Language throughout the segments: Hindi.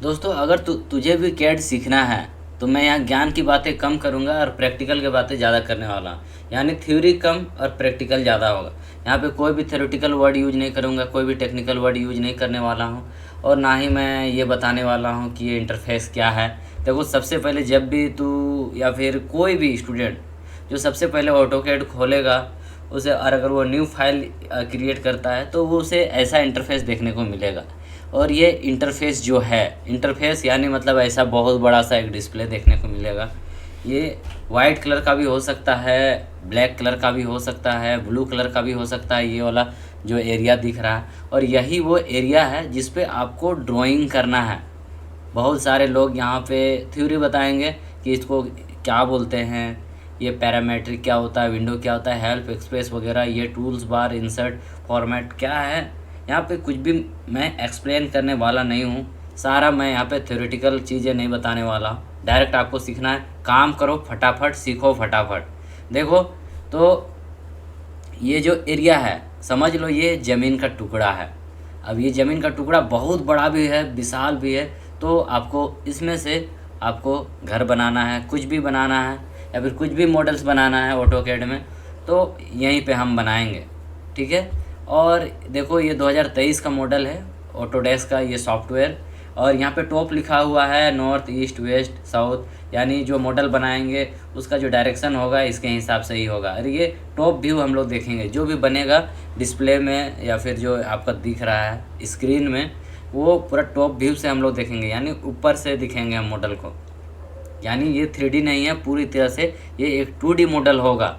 दोस्तों अगर तुझे भी कैड सीखना है तो मैं यहाँ ज्ञान की बातें कम करूँगा और प्रैक्टिकल की बातें ज़्यादा करने वाला हूँ। यानी थ्योरी कम और प्रैक्टिकल ज़्यादा होगा। यहाँ पे कोई भी थ्योरेटिकल वर्ड यूज नहीं करूँगा, कोई भी टेक्निकल वर्ड यूज नहीं करने वाला हूँ। और ना ही मैं ये बताने वाला हूँ कि ये इंटरफेस क्या है। देखो सबसे पहले जब भी तू या फिर कोई भी स्टूडेंट जो सबसे पहले ऑटोकैड खोलेगा उसे, और अगर वो न्यू फाइल क्रिएट करता है तो वो उसे ऐसा इंटरफेस देखने को मिलेगा। और ये इंटरफेस जो है, इंटरफेस यानी मतलब ऐसा बहुत बड़ा सा एक डिस्प्ले देखने को मिलेगा। ये वाइट कलर का भी हो सकता है, ब्लैक कलर का भी हो सकता है, ब्लू कलर का भी हो सकता है, ये वाला जो एरिया दिख रहा है। और यही वो एरिया है जिस पे आपको ड्राइंग करना है। बहुत सारे लोग यहाँ पे थ्योरी बताएंगे कि इसको क्या बोलते हैं, ये पैरामेट्रिक क्या होता है, विंडो क्या होता है, हेल्प एक्सप्रेस वगैरह, ये टूल्स बार, इंसर्ट, फॉर्मेट क्या है। यहाँ पे कुछ भी मैं एक्सप्लेन करने वाला नहीं हूँ। सारा मैं यहाँ पे थ्योरेटिकल चीज़ें नहीं बताने वाला हूँ। डायरेक्ट आपको सीखना है, काम करो फटाफट, सीखो फटाफट। देखो तो ये जो एरिया है समझ लो ये ज़मीन का टुकड़ा है। अब ये ज़मीन का टुकड़ा बहुत बड़ा भी है, विशाल भी है। तो आपको इसमें से आपको घर बनाना है, कुछ भी बनाना है, या फिर कुछ भी मॉडल्स बनाना है ऑटोकैड में, तो यहीं पे हम बनाएंगे। ठीक है। और देखो ये 2023 का मॉडल है ऑटोडेस्क का ये सॉफ्टवेयर। और यहाँ पे टॉप लिखा हुआ है नॉर्थ, ईस्ट, वेस्ट, साउथ, यानी जो मॉडल बनाएंगे उसका जो डायरेक्शन होगा इसके हिसाब से ही होगा। और ये टॉप व्यू हम लोग देखेंगे, जो भी बनेगा डिस्प्ले में या फिर जो आपका दिख रहा है स्क्रीन में, वो पूरा टॉप व्यू से हम लोग देखेंगे, यानी ऊपर से दिखेंगे हम मॉडल को। यानी ये 3D नहीं है, पूरी तरह से ये एक 2D मॉडल होगा।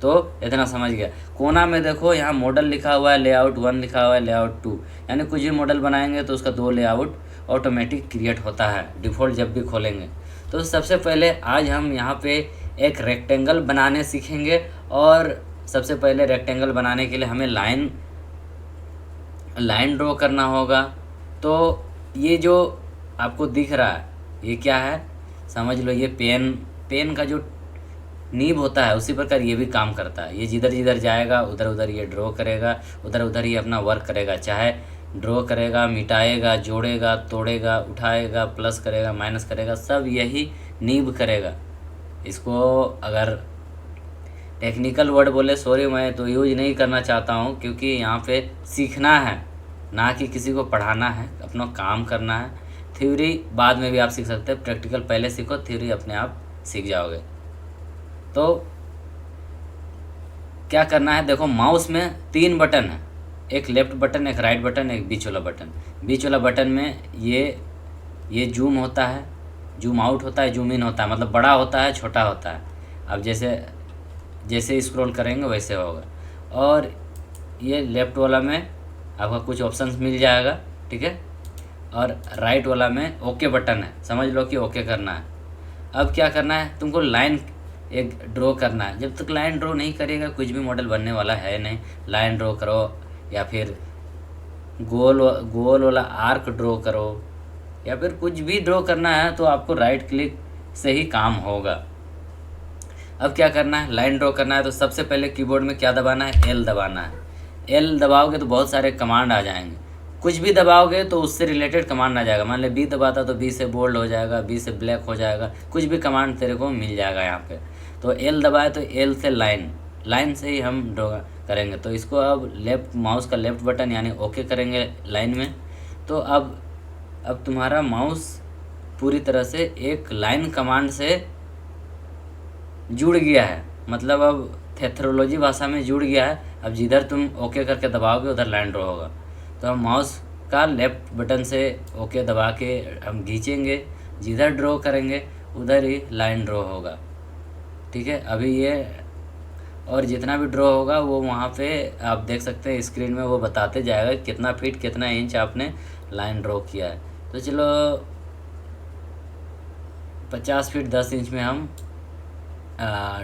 तो इतना समझ गया। कोना में देखो यहाँ मॉडल लिखा हुआ है, लेआउट 1 लिखा हुआ है, लेआउट 2, यानी कुछ भी मॉडल बनाएंगे तो उसका 2 लेआउट ऑटोमेटिक क्रिएट होता है डिफ़ॉल्ट जब भी खोलेंगे। तो सबसे पहले आज हम यहाँ पे एक रेक्टेंगल बनाने सीखेंगे। और सबसे पहले रेक्टेंगल बनाने के लिए हमें लाइन ड्रॉ करना होगा। तो ये जो आपको दिख रहा है ये क्या है, समझ लो ये पेन का जो नीब होता है उसी प्रकार ये भी काम करता है। ये जिधर जिधर जाएगा उधर उधर ये ड्रॉ करेगा, उधर उधर ही अपना वर्क करेगा। चाहे ड्रॉ करेगा, मिटाएगा, जोड़ेगा, तोड़ेगा, उठाएगा, प्लस करेगा, माइनस करेगा, सब यही नीब करेगा। इसको अगर टेक्निकल वर्ड बोले सॉरी, मैं तो यूज नहीं करना चाहता हूँ, क्योंकि यहाँ पे सीखना है, ना कि किसी को पढ़ाना है, अपना काम करना है। थ्योरी बाद में भी आप सीख सकते हैं, प्रैक्टिकल पहले सीखो, थ्योरी अपने आप सीख जाओगे। तो क्या करना है, देखो माउस में 3 बटन है, एक लेफ्ट बटन, एक राइट बटन, एक बीच वाला बटन। बीच वाला बटन में ये जूम होता है, जूम आउट होता है, जूम इन होता है, मतलब बड़ा होता है, छोटा होता है। अब जैसे जैसे स्क्रॉल करेंगे वैसे होगा। और ये लेफ्ट वाला में आपका कुछ ऑप्शंस मिल जाएगा, ठीक है। और राइट वाला में ओके बटन है, समझ लो कि ओके करना है। अब क्या करना है, तुमको लाइन एक ड्रॉ करना है। जब तक लाइन ड्रॉ नहीं करेगा कुछ भी मॉडल बनने वाला है नहीं। लाइन ड्रॉ करो या फिर गोल वाला आर्क ड्रॉ करो, या फिर कुछ भी ड्रॉ करना है तो आपको राइट क्लिक से ही काम होगा। अब क्या करना है, लाइन ड्रॉ करना है तो सबसे पहले कीबोर्ड में क्या दबाना है, एल दबाना है। एल दबाओगे तो बहुत सारे कमांड आ जाएंगे। कुछ भी दबाओगे तो उससे रिलेटेड कमांड आ जाएगा। मान ले बी दबाता तो बी से बोल्ड हो जाएगा, बी से ब्लैक हो जाएगा, कुछ भी कमांड तेरे को मिल जाएगा यहाँ पे। तो एल दबाए तो एल से लाइन से ही हम ड्रॉ करेंगे। तो इसको अब लेफ्ट माउस का लेफ्ट बटन यानी ओके करेंगे लाइन में। तो अब तुम्हारा माउस पूरी तरह से एक लाइन कमांड से जुड़ गया है, मतलब अब थेथरोलॉजी भाषा में जुड़ गया है। अब जिधर तुम ओके करके दबाओगे उधर लाइन ड्रॉ होगा। तो हम माउस का लेफ्ट बटन से ओके दबा के हम खींचेंगे, जिधर ड्रॉ करेंगे उधर ही लाइन ड्रॉ होगा, ठीक है। अभी ये और जितना भी ड्रॉ होगा वो वहाँ पे आप देख सकते हैं स्क्रीन में, वो बताते जाएगा कितना फीट कितना इंच आपने लाइन ड्रॉ किया है। तो चलो 50 फीट 10 इंच में हम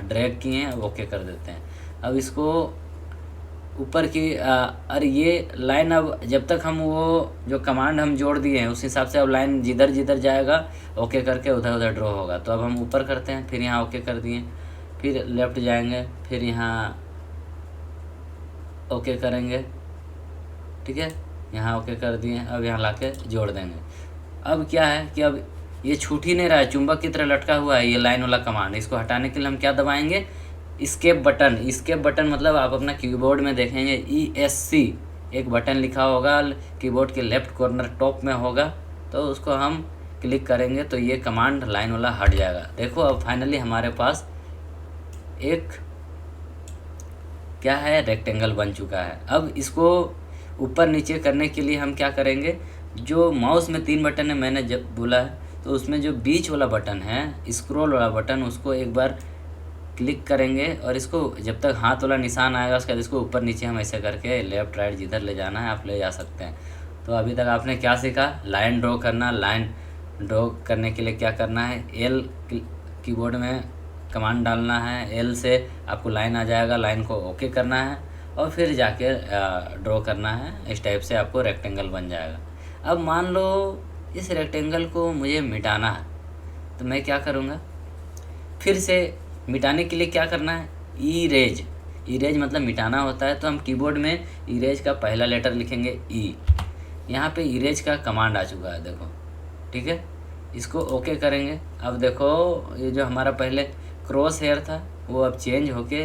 ड्रैग किए हैं, ओके कर देते हैं। अब इसको ऊपर की अरे ये लाइन, अब जब तक हम वो जो कमांड हम जोड़ दिए हैं उस हिसाब से अब लाइन जिधर जिधर जाएगा ओके करके उधर उधर ड्रॉ होगा। तो अब हम ऊपर करते हैं, फिर यहाँ ओके कर दिए, फिर लेफ़्ट जाएंगे, फिर यहाँ ओके करेंगे, ठीक है। यहाँ ओके कर दिए, अब यहाँ लाके जोड़ देंगे। अब क्या है कि अब ये छूट ही नहीं रहा है, चुंबक की तरह लटका हुआ है ये लाइन वाला कमांड। इसको हटाने के लिए हम क्या दबाएंगे, स्केप बटन। स्केप बटन मतलब आप अपना कीबोर्ड में देखेंगे ESC एक बटन लिखा होगा कीबोर्ड के लेफ्ट कॉर्नर टॉप में होगा, तो उसको हम क्लिक करेंगे तो ये कमांड लाइन वाला हट जाएगा। देखो अब फाइनली हमारे पास एक क्या है, रेक्टेंगल बन चुका है। अब इसको ऊपर नीचे करने के लिए हम क्या करेंगे, जो माउस में 3 बटन है मैंने जब बोला है, तो उसमें जो बीच वाला बटन है स्क्रॉल वाला बटन, उसको एक बार क्लिक करेंगे और इसको जब तक हाथ वाला निशान आएगा उसके बाद इसको ऊपर नीचे हम ऐसे करके लेफ़्ट राइट जिधर ले जाना है आप ले जा सकते हैं। तो अभी तक आपने क्या सीखा, लाइन ड्रॉ करना। लाइन ड्रॉ करने के लिए क्या करना है, L कीबोर्ड में कमांड डालना है, L से आपको लाइन आ जाएगा, लाइन को ओके करना है और फिर जाके ड्रॉ करना है। इस टाइप से आपको रेक्टेंगल बन जाएगा। अब मान लो इस रेक्टेंगल को मुझे मिटाना है, तो मैं क्या करूँगा, फिर से मिटाने के लिए क्या करना है, इरेज। इरेज मतलब मिटाना होता है, तो हम कीबोर्ड में इरेज का पहला लेटर लिखेंगे E। यहाँ पे इरेज का कमांड आ चुका है देखो, ठीक है। इसको ओके करेंगे। अब देखो ये जो हमारा पहले क्रॉस हेयर था वो अब चेंज होके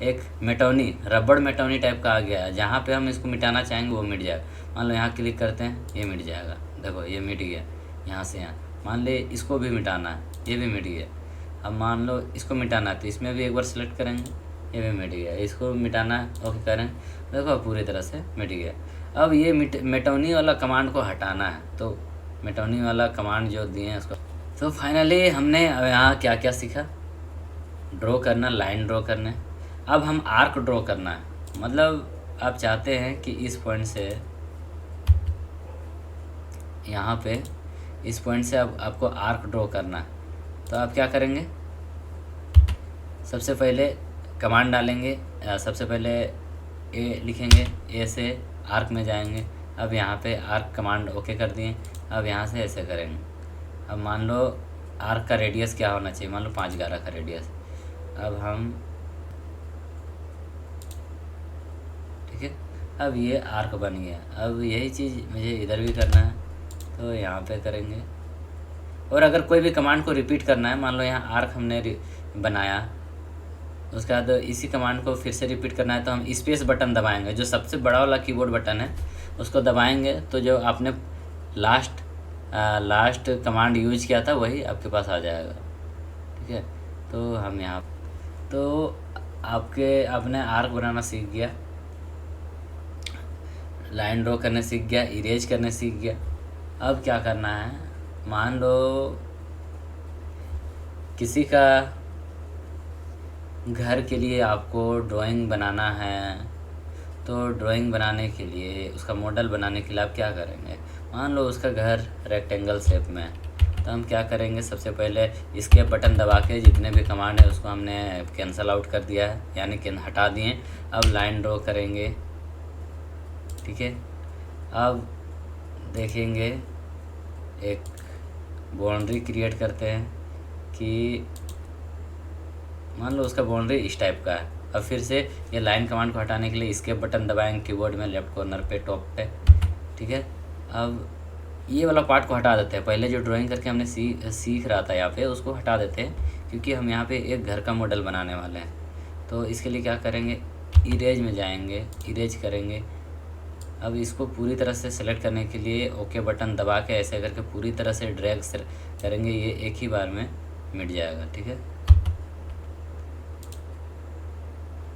एक मेटोनी, रबड़ मेटोनी टाइप का आ गया है। जहाँ पे हम इसको मिटाना चाहेंगे वो मिट जाएगा। मान लो यहाँ क्लिक करते हैं, ये मिट जाएगा, देखो ये मिट गया यहाँ से यहाँ। मान ले इसको भी मिटाना है, ये भी मिट गया। अब मान लो इसको मिटाना है तो इसमें भी एक बार सेलेक्ट करेंगे, ये भी मिट गया। इसको मिटाना है, ओके करेंगे, देखो पूरी तरह से मिट गया। अब ये मेटोनी वाला कमांड को हटाना है, तो मेटोनी वाला कमांड जो दिए हैं उसको। तो फाइनली हमने अब यहाँ क्या क्या सीखा, ड्रॉ करना, लाइन ड्रॉ करने। अब हम आर्क ड्रॉ करना है, मतलब आप चाहते हैं कि इस पॉइंट से यहाँ पे इस पॉइंट से अब आपको आर्क ड्रॉ करना है। तो आप क्या करेंगे, सबसे पहले कमांड डालेंगे, सबसे पहले ए लिखेंगे, ए से आर्क में जाएंगे। अब यहाँ पे आर्क कमांड ओके कर दिए। अब यहाँ से ऐसे करेंगे। अब मान लो आर्क का रेडियस क्या होना चाहिए, मान लो 5/11 का रेडियस। अब हम ठीक है, अब ये आर्क बन गया। अब यही चीज़ मुझे इधर भी करना है, तो यहाँ पे करेंगे। और अगर कोई भी कमांड को रिपीट करना है, मान लो यहाँ आर्क हमने बनाया, उसके बाद इसी कमांड को फिर से रिपीट करना है, तो हम स्पेस बटन दबाएंगे, जो सबसे बड़ा वाला कीबोर्ड बटन है उसको दबाएंगे, तो जो आपने लास्ट कमांड यूज किया था वही आपके पास आ जाएगा, ठीक है। तो हम यहाँ तो आपने आर्क बनाना सीख गया, लाइन ड्रॉ करने सीख गया, इरेज करने सीख गया। अब क्या करना है, मान लो किसी का घर के लिए आपको ड्राइंग बनाना है, तो ड्राइंग बनाने के लिए, उसका मॉडल बनाने के लिए आप क्या करेंगे, मान लो उसका घर रेक्टेंगल शेप में है, तो हम क्या करेंगे, सबसे पहले इसके बटन दबा के जितने भी कमांड है उसको हमने कैंसिल आउट कर दिया है, यानी कि हटा दिए। अब लाइन ड्रॉ करेंगे, ठीक है। अब देखेंगे एक बाउंड्री क्रिएट करते हैं कि मान लो उसका बाउंड्री इस टाइप का है। अब फिर से ये लाइन कमांड को हटाने के लिए इसके बटन दबाएंगे कीबोर्ड में लेफ्ट कॉर्नर पे टॉप पे, ठीक है। अब ये वाला पार्ट को हटा देते हैं, पहले जो ड्राइंग करके हमने सीख रहा था यहाँ पे उसको हटा देते हैं, क्योंकि हम यहाँ पे एक घर का मॉडल बनाने वाले हैं। तो इसके लिए क्या करेंगे, इरेज में जाएंगे, इरेज करेंगे। अब इसको पूरी तरह से सेलेक्ट करने के लिए ओके बटन दबा के ऐसे करके पूरी तरह से ड्रैग करेंगे, ये एक ही बार में मिट जाएगा, ठीक है।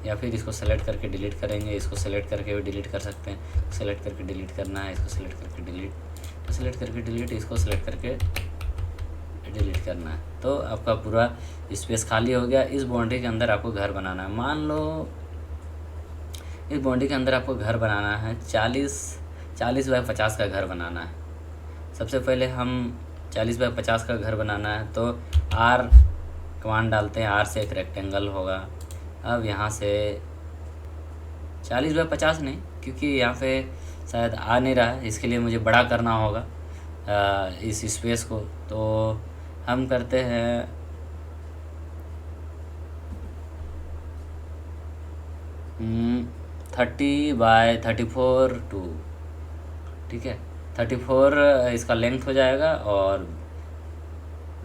या फिर इसको सेलेक्ट करके डिलीट करेंगे, इसको सेलेक्ट करके भी डिलीट कर सकते हैं, सेलेक्ट करके डिलीट करना है, इसको सेलेक्ट करके डिलीट, सेलेक्ट करके डिलीट, इसको सेलेक्ट करके डिलीट करना है। तो आपका पूरा स्पेस खाली हो गया। इस बाउंड्री के अंदर आपको घर बनाना है, मान लो इस बाउंड्री के अंदर आपको घर बनाना है 40 बाय 50 का घर बनाना है। सबसे पहले हम 40 बाय 50 का घर बनाना है, तो आर कमांड डालते हैं, आर से एक रेक्टेंगल होगा। अब यहाँ से 40 बाय 50 नहीं, क्योंकि यहाँ पे शायद आ नहीं रहा है, इसके लिए मुझे बड़ा करना होगा इस स्पेस को। तो हम करते हैं 30 बाय 34 2, ठीक है। 34 इसका लेंथ हो जाएगा और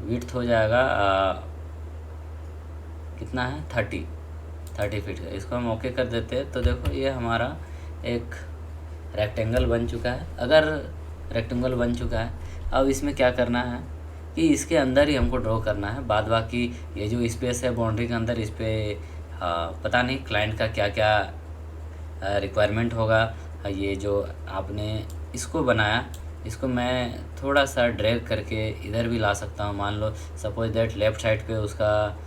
विड्थ हो जाएगा कितना है 30 फीट का। इसको हम ओके कर देते हैं तो देखो ये हमारा एक रेक्टेंगल बन चुका है। अगर रेक्टेंगल बन चुका है, अब इसमें क्या करना है कि इसके अंदर ही हमको ड्रॉ करना है। बाद बाकी ये जो स्पेस है बाउंड्री के अंदर, इस पर पता नहीं क्लाइंट का क्या क्या रिक्वायरमेंट होगा। ये जो आपने इसको बनाया, इसको मैं थोड़ा सा ड्रैग करके इधर भी ला सकता हूँ। मान लो सपोज दैट लेफ़्ट साइड पे उसका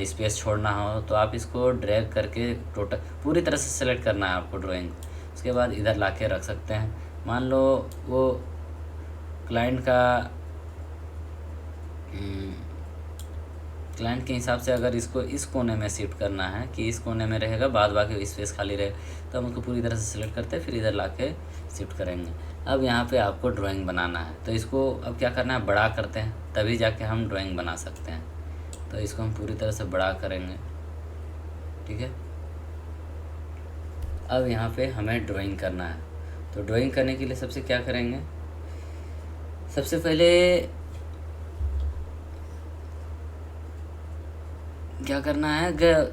स्पेस छोड़ना हो तो आप इसको ड्रैग करके टोटल पूरी तरह से सेलेक्ट करना है आपको ड्राइंग। उसके बाद इधर ला के रख सकते हैं। मान लो वो क्लाइंट के हिसाब से अगर इसको इस कोने में शिफ्ट करना है कि इस कोने में रहेगा, बाद बाकी स्पेस खाली रहे, तो हम उसको पूरी तरह से सिलेक्ट करते हैं, फिर इधर ला के शिफ्ट करेंगे। अब यहाँ पे आपको ड्राइंग बनाना है तो इसको अब क्या करना है, बड़ा करते हैं, तभी जाके हम ड्राइंग बना सकते हैं। तो इसको हम पूरी तरह से बड़ा करेंगे, ठीक है। अब यहाँ पे हमें ड्राइंग करना है, तो ड्राइंग करने के लिए सबसे क्या करेंगे, सबसे पहले क्या करना है,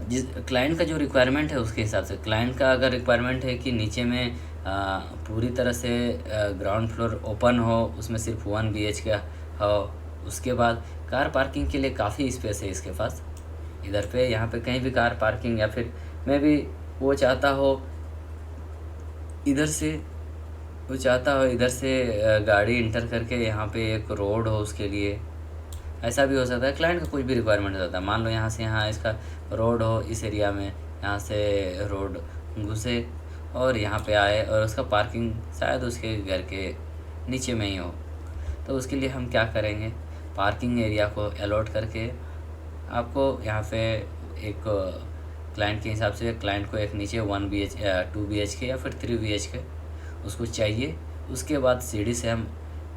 जिस क्लाइंट का जो रिक्वायरमेंट है उसके हिसाब से। क्लाइंट का अगर रिक्वायरमेंट है कि नीचे में पूरी तरह से ग्राउंड फ्लोर ओपन हो, उसमें सिर्फ 1 BHK हो, उसके बाद कार पार्किंग के लिए काफ़ी स्पेस है इसके पास इधर पे, यहाँ पे कहीं भी कार पार्किंग, या फिर मैं भी वो चाहता हो इधर से गाड़ी इंटर करके यहाँ पे एक रोड हो, उसके लिए ऐसा भी हो सकता है। क्लाइंट का कुछ भी रिक्वायरमेंट हो सकता है। मान लो यहाँ से यहाँ इसका रोड हो, इस एरिया में यहाँ से रोड घुसे और यहाँ पे आए और उसका पार्किंग शायद उसके घर के नीचे में ही हो, तो उसके लिए हम क्या करेंगे, पार्किंग एरिया को अलॉट करके आपको यहाँ पे एक क्लाइंट के हिसाब से, क्लाइंट को एक नीचे 2 BHK या फिर 3 BHK उसको चाहिए। उसके बाद सीढ़ी से हम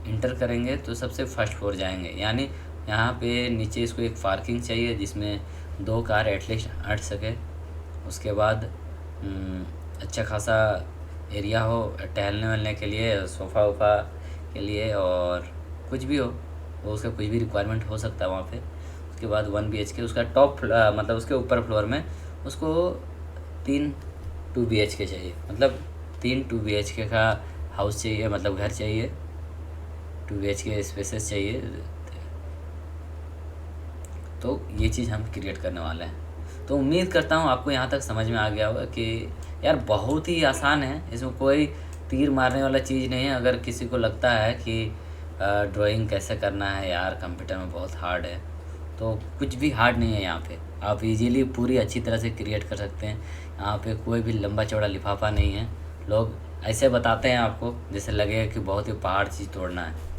इंटर करेंगे तो सबसे फर्स्ट फ्लोर जाएंगे, यानी यहाँ पे नीचे इसको एक पार्किंग चाहिए जिसमें 2 कार एटलीस्ट अट सके। उसके बाद अच्छा खासा एरिया हो टहलने वहलने के लिए, सोफ़ा वोफ़ा के लिए, और कुछ भी हो वो उसका कुछ भी रिक्वायरमेंट हो सकता है वहाँ पे। उसके बाद 1 BHK उसका टॉप मतलब उसके ऊपर फ्लोर में उसको 3 2 BHK चाहिए, मतलब 3 2 BHK का हाउस चाहिए, मतलब घर चाहिए, 2 BHK स्पेसेस चाहिए। तो ये चीज़ हम क्रिएट करने वाले हैं। तो उम्मीद करता हूँ आपको यहाँ तक समझ में आ गया होगा कि यार बहुत ही आसान है, इसमें कोई तीर मारने वाला चीज़ नहीं है। अगर किसी को लगता है कि ड्राइंग कैसे करना है यार कंप्यूटर में बहुत हार्ड है, तो कुछ भी हार्ड नहीं है। यहाँ पे आप इजीली पूरी अच्छी तरह से क्रिएट कर सकते हैं। यहाँ पे कोई भी लंबा चौड़ा लिफाफा नहीं है। लोग ऐसे बताते हैं आपको जैसे लगेगा कि बहुत ही पहाड़ चीज़ तोड़ना है।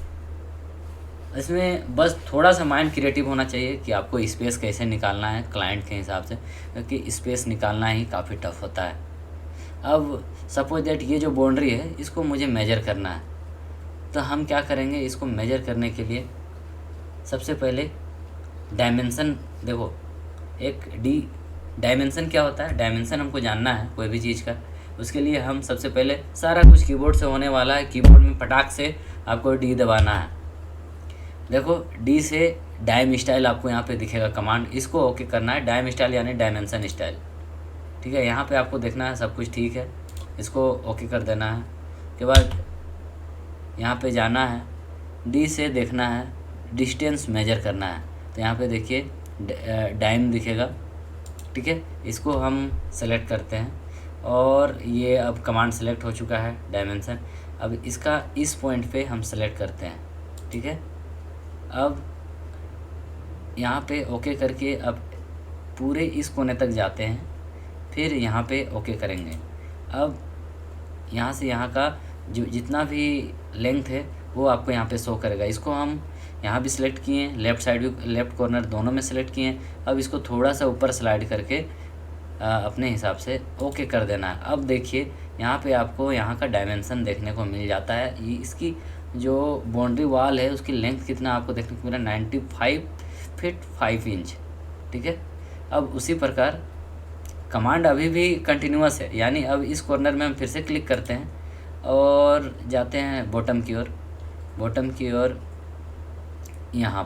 इसमें बस थोड़ा सा माइंड क्रिएटिव होना चाहिए कि आपको स्पेस कैसे निकालना है क्लाइंट के हिसाब से, क्योंकि स्पेस निकालना ही काफ़ी टफ होता है। अब सपोज दैट ये जो बाउंड्री है इसको मुझे मेजर करना है, तो हम क्या करेंगे, इसको मेजर करने के लिए सबसे पहले डायमेंशन, देखो एक डायमेंशन क्या होता है, डायमेंशन हमको जानना है कोई भी चीज़ का। उसके लिए हम सबसे पहले सारा कुछ कीबोर्ड से होने वाला है, कीबोर्ड में फटाक से आपको D दबाना है। देखो D से डायम स्टाइल आपको यहाँ पे दिखेगा कमांड, इसको ओके करना है। डायम स्टाइल यानी डायमेंशन स्टाइल, ठीक है। यहाँ पे आपको देखना है सब कुछ ठीक है, इसको ओके कर देना है। उसके बाद यहाँ पे जाना है, D से देखना है, डिस्टेंस मेजर करना है। तो यहाँ पे देखिए डायम दिखेगा, ठीक है। इसको हम सेलेक्ट करते हैं और ये अब कमांड सेलेक्ट हो चुका है डायमेंशन। अब इसका इस पॉइंट पे हम सेलेक्ट करते हैं, ठीक है। अब यहाँ पे ओके करके अब पूरे इस कोने तक जाते हैं, फिर यहाँ पे ओके करेंगे। अब यहाँ से यहाँ का जो जितना भी लेंथ है वो आपको यहाँ पे शो करेगा। इसको हम यहाँ भी सिलेक्ट किए, लेफ़्ट साइड भी, लेफ़्ट कॉर्नर दोनों में सेलेक्ट किए। अब इसको थोड़ा सा ऊपर स्लाइड करके अपने हिसाब से ओके कर देना है। अब देखिए यहाँ पे आपको यहाँ का डायमेंशन देखने को मिल जाता है। ये इसकी जो बाउंड्री वॉल है उसकी लेंथ कितना आपको देखने को मिला, 95 फीट 5 इंच, ठीक है। अब उसी प्रकार कमांड अभी भी कंटिन्यूअस है, यानी अब इस कॉर्नर में हम फिर से क्लिक करते हैं और जाते हैं बॉटम की ओर। बॉटम की ओर यहाँ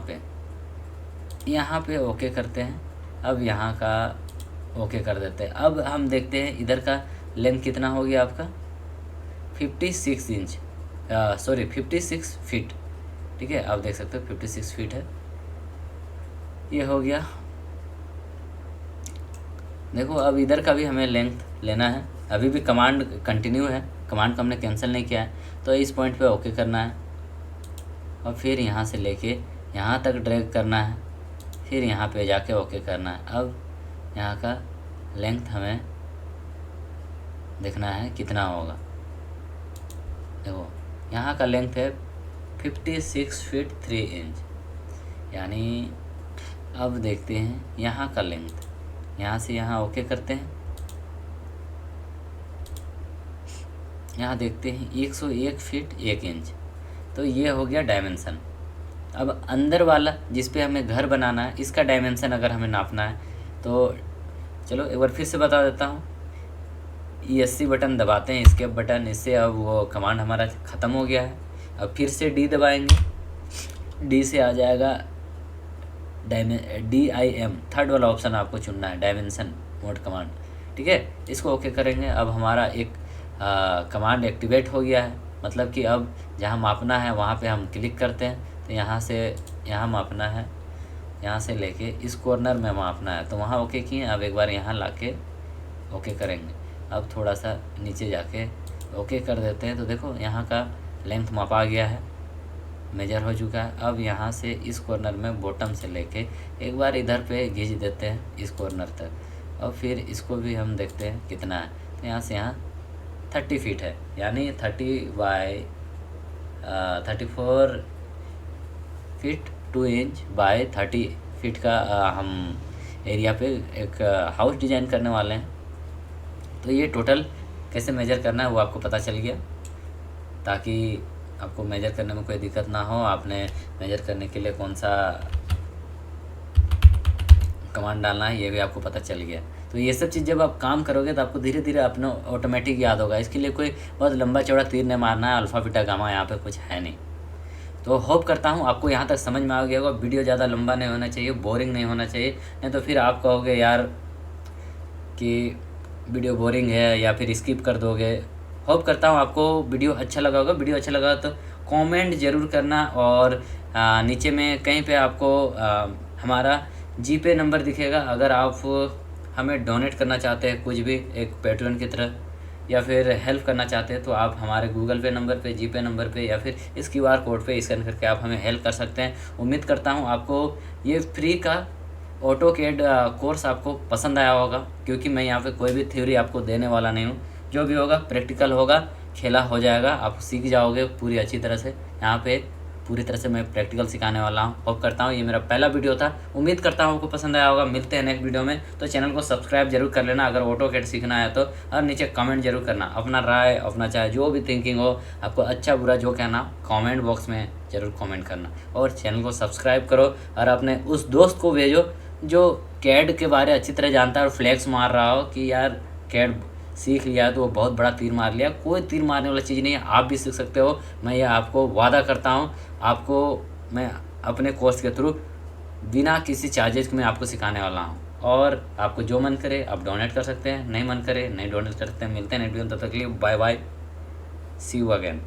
पे ओके करते हैं। अब यहाँ का ओके कर देते हैं। अब हम देखते हैं इधर का लेंथ कितना हो गया आपका 56 इंच, सॉरी 56 फीट। ठीक है, आप देख सकते हो 56 फीट है, ये हो गया। देखो अब इधर का भी हमें लेंथ लेना है। अभी भी कमांड कंटिन्यू है, कमांड को हमने कैंसिल नहीं किया है, तो इस पॉइंट पे ओके करना है और फिर यहाँ से लेके यहाँ तक ड्रैग करना है, फिर यहाँ पे जाके ओके करना है। अब यहाँ का लेंथ हमें देखना है कितना होगा। देखो यहाँ का लेंथ है 56 फीट 3 इंच, यानी अब देखते हैं यहाँ का लेंथ। यहाँ से यहाँ ओके करते हैं, यहाँ देखते हैं 101 फीट 1 इंच, तो ये हो गया डायमेंशन। अब अंदर वाला जिस पे हमें घर बनाना है, इसका डायमेंशन अगर हमें नापना है तो चलो एक बार फिर से बता देता हूँ। ESC बटन दबाते हैं, एस्केप बटन, इससे अब वो कमांड हमारा ख़त्म हो गया है। अब फिर से D दबाएंगे, D से आ जाएगा DIM, थर्ड वाला ऑप्शन आपको चुनना है, डायमेंशन मोड कमांड। ठीक है, इसको ओके करेंगे। अब हमारा एक कमांड एक्टिवेट हो गया है, मतलब कि अब जहाँ मापना है वहाँ पे हम क्लिक करते हैं, तो यहाँ से यहाँ मापना है, यहाँ से लेके इस कॉर्नर में मापना है, तो वहाँ ओके किए। अब एक बार यहाँ लाके ओके करेंगे। अब थोड़ा सा नीचे जाके ओके कर देते हैं, तो देखो यहाँ का लेंथ मापा गया है, मेजर हो चुका है। अब यहाँ से इस कॉर्नर में बॉटम से लेके एक बार इधर पे खींच देते हैं इस कॉर्नर तक, और फिर इसको भी हम देखते हैं कितना है। तो यहाँ से यहाँ 30 फीट है, यानी 30 by 34 feet 2 inch by 30 feet का हम एरिया पे एक हाउस डिज़ाइन करने वाले हैं। तो ये टोटल कैसे मेजर करना है वो आपको पता चल गया, ताकि आपको मेजर करने में कोई दिक्कत ना हो। आपने मेजर करने के लिए कौन सा कमांड डालना है ये भी आपको पता चल गया। तो ये सब चीज़ जब आप काम करोगे तो आपको धीरे धीरे अपना ऑटोमेटिक याद होगा। इसके लिए कोई बहुत लंबा चौड़ा तीर नहीं मारना है, अल्फ़ा बीटा गामा यहाँ पे कुछ है नहीं। तो होप करता हूँ आपको यहाँ तक समझ में आ गया होगा। वीडियो ज़्यादा लंबा नहीं होना चाहिए, बोरिंग नहीं होना चाहिए, नहीं तो फिर आप कहोगे यार कि वीडियो बोरिंग है या फिर स्किप कर दोगे। होप करता हूँ आपको वीडियो अच्छा लगा होगा। वीडियो अच्छा लगा तो कमेंट ज़रूर करना, और नीचे में कहीं पे आपको हमारा जीपे नंबर दिखेगा। अगर आप हमें डोनेट करना चाहते हैं कुछ भी एक पैट्रियन की तरह, या फिर हेल्प करना चाहते हैं, तो आप हमारे गूगल पे नंबर पे, जीपे नंबर पे, या फिर इस QR कोड पे स्कैन करके आप हमें हेल्प कर सकते हैं। उम्मीद करता हूँ आपको ये फ्री का ऑटोकैड कोर्स आपको पसंद आया होगा, क्योंकि मैं यहाँ पे कोई भी थ्योरी आपको देने वाला नहीं हूँ। जो भी होगा प्रैक्टिकल होगा, खेला हो जाएगा, आप सीख जाओगे पूरी अच्छी तरह से। यहाँ पे पूरी तरह से मैं प्रैक्टिकल सिखाने वाला हूँ। होप करता हूँ ये मेरा पहला वीडियो था, उम्मीद करता हूँ आपको पसंद आया होगा। मिलते हैं नेक्स्ट वीडियो में, तो चैनल को सब्सक्राइब जरूर कर लेना अगर ऑटोकैड सीखना है तो, और नीचे कमेंट जरूर करना अपना राय, अपना चाहे जो भी थिंकिंग हो, आपको अच्छा बुरा जो कहना कमेंट बॉक्स में ज़रूर कमेंट करना। और चैनल को सब्सक्राइब करो और अपने उस दोस्त को भेजो जो कैड के बारे अच्छी तरह जानता है और फ्लैक्स मार रहा हो कि यार कैड सीख लिया तो वो बहुत बड़ा तीर मार लिया। कोई तीर मारने वाला चीज़ नहीं है, आप भी सीख सकते हो। मैं ये आपको वादा करता हूँ, आपको मैं अपने कोर्स के थ्रू बिना किसी चार्जेस के मैं आपको सिखाने वाला हूँ। और आपको जो मन करे आप डोनेट कर सकते हैं, नहीं मन करे नहीं डोनेट कर सकते हैं। मिलते हैं नेक्स्ट वीडियो, तब तक के लिए bye bye, see you again.